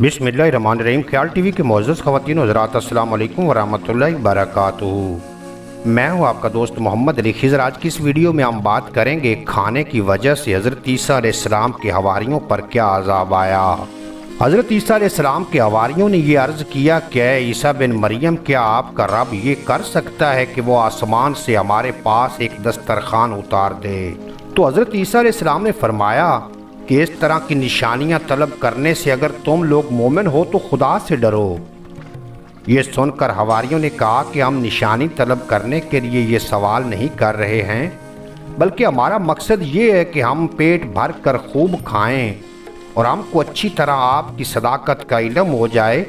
बिस्मिल्लाहिर्रहमानिर्रहीम। ख्याल टीवी के मुअज़्ज़ज़ ख़वातीन व हज़रात, अस्सलामु अलैकुम व रहमतुल्लाहि व बरकातुहू। मैं हूँ आपका दोस्त मोहम्मद अली खिज़र। आज की इस वीडियो में हम बात करेंगे खाने की वजह से हज़रत ईसा अलैहिस्सलाम के हवारियों पर क्या अज़ाब आया। हज़रत ईसा अलैहिस्सलाम के हवारियों ने ये अर्ज़ किया कि ईसा बिन मरियम, क्या आपका रब ये कर सकता है कि वो आसमान से हमारे पास एक दस्तरखान उतार दे। तो हज़रत ईसा अलैहिस्सलाम ने फरमाया कि इस तरह की निशानियां तलब करने से अगर तुम लोग मोमिन हो तो खुदा से डरो। ये सुनकर हवारियों ने कहा कि हम निशानी तलब करने के लिए ये सवाल नहीं कर रहे हैं, बल्कि हमारा मकसद ये है कि हम पेट भर कर खूब खाएं और हमको अच्छी तरह आपकी सदाकत का इल्म हो जाए,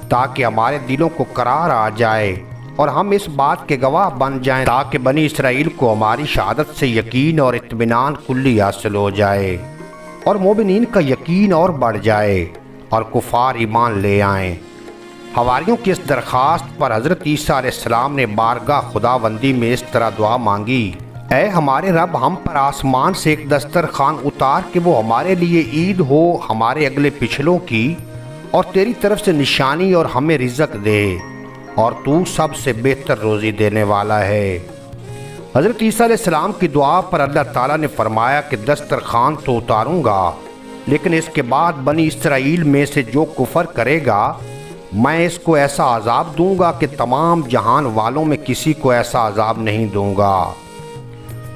ताकि हमारे दिलों को करार आ जाए और हम इस बात के गवाह बन जाएं, ताकि बनी इसराइल को हमारी शहादत से यकीन और इत्मीनान कुल्ली हासिल हो जाए और मोमिनीन का यकीन और बढ़ जाए और कुफार ईमान ले आएं। हवारियों की इस दरख्वास्त पर हज़रत ईसा अलैहिस्सलाम ने बारगाह खुदावंदी में इस तरह दुआ मांगी, ऐ हमारे रब, हम पर आसमान से एक दस्तरखान उतार कि वो हमारे लिए ईद हो हमारे अगले पिछलों की, और तेरी तरफ से निशानी और हमें रिज़्क दे, और तू सबसे बेहतर रोज़ी देने वाला है। हज़रत ईसा अलैहिस्सलाम की दुआ पर अल्लाह ताला ने फरमाया कि दस्तरखान तो उतारूंगा, लेकिन इसके बाद बनी इसराइल में से जो कुफर करेगा मैं इसको ऐसा अजाब दूंगा कि तमाम जहान वालों में किसी को ऐसा अजाब नहीं दूंगा।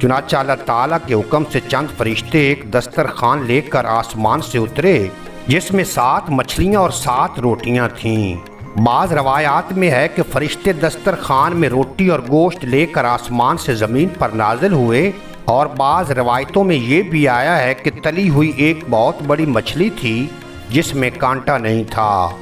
चुनांचे अल्लाह ताला के हुक्म से चंद फरिश्ते एक दस्तरखान लेकर आसमान से उतरे, जिसमें 7 मछलियाँ और 7 रोटियाँ थीं। बाज़ रवायात में है कि फरिश्ते दस्तरखान में रोटी और गोश्त लेकर आसमान से ज़मीन पर नाजिल हुए, और बाज़ रवायतों में ये भी आया है कि तली हुई एक बहुत बड़ी मछली थी जिसमें कांटा नहीं था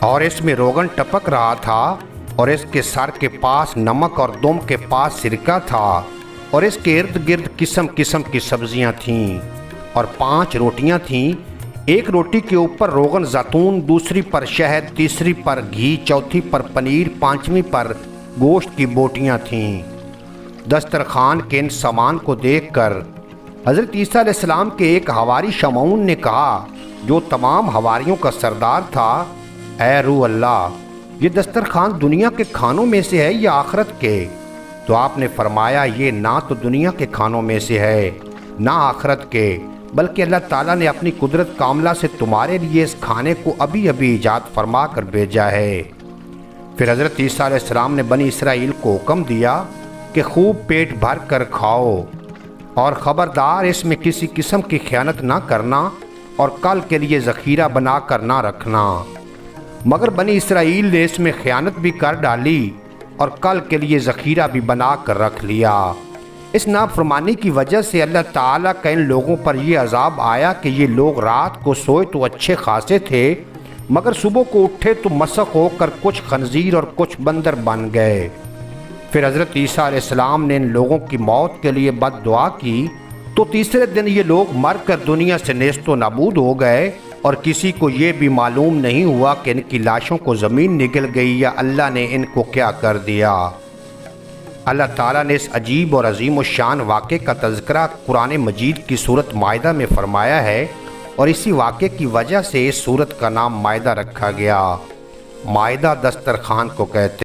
और इसमें रोगन टपक रहा था, और इसके सर के पास नमक और दुम के पास सिरका था, और इसके इर्द गिर्द किस्म किस्म की सब्जियां थीं, और 5 रोटियां थीं। एक रोटी के ऊपर रोगन ज़ैतून, दूसरी पर शहद, तीसरी पर घी, चौथी पर पनीर, 5वीं पर गोश्त की बोटियां थीं। दस्तरखान के इन सामान को देखकर हज़रत ईसा अलैहिस्सलाम के एक हवारी शमऊन ने कहा, जो तमाम हवारियों का सरदार था, ऐ रूह अल्लाह, ये दस्तरखान दुनिया के खानों में से है या आखिरत के? तो आपने फरमाया, ये ना तो दुनिया के खानों में से है ना आखिरत के, बल्कि अल्लाह ताला ने अपनी कुदरत कामला से तुम्हारे लिए इस खाने को अभी अभी ईजाद फरमा कर भेजा है। फिर हज़रत ईसा अलैहिस्सलाम ने बनी इसराइल को हुक्म दिया कि खूब पेट भर कर खाओ, और ख़बरदार इसमें किसी किस्म की खयानत ना करना और कल के लिए ज़ख़ीरा बना कर ना रखना। मगर बनी इसराइल ने इसमें खयानत भी कर डाली और कल के लिए ज़ख़ीरा भी बना कर रख लिया। इस नाफरमानी की वजह से अल्लाह ताला का इन लोगों पर यह अजाब आया कि ये लोग रात को सोए तो अच्छे खासे थे, मगर सुबह को उठे तो मसक होकर कुछ खंजीर और कुछ बंदर बन गए। फिर हज़रत ईसा अलैहिस्सलाम ने इन लोगों की मौत के लिए बद दुआ की, तो तीसरे दिन ये लोग मर कर दुनिया से नेस्तो नाबूद हो गए, और किसी को ये भी मालूम नहीं हुआ कि इनकी लाशों को ज़मीन निगल गई या अल्लाह ने इनको क्या कर दिया। अल्लाह ताला ने इस अजीब और अजीम और शान वाक़े का तज़किरा कुरान मजीद की सूरत माइदा में फ़रमाया है, और इसी वाक़े की वजह से इस सूरत का नाम माइदा रखा गया। माइदा दस्तरखान को कहते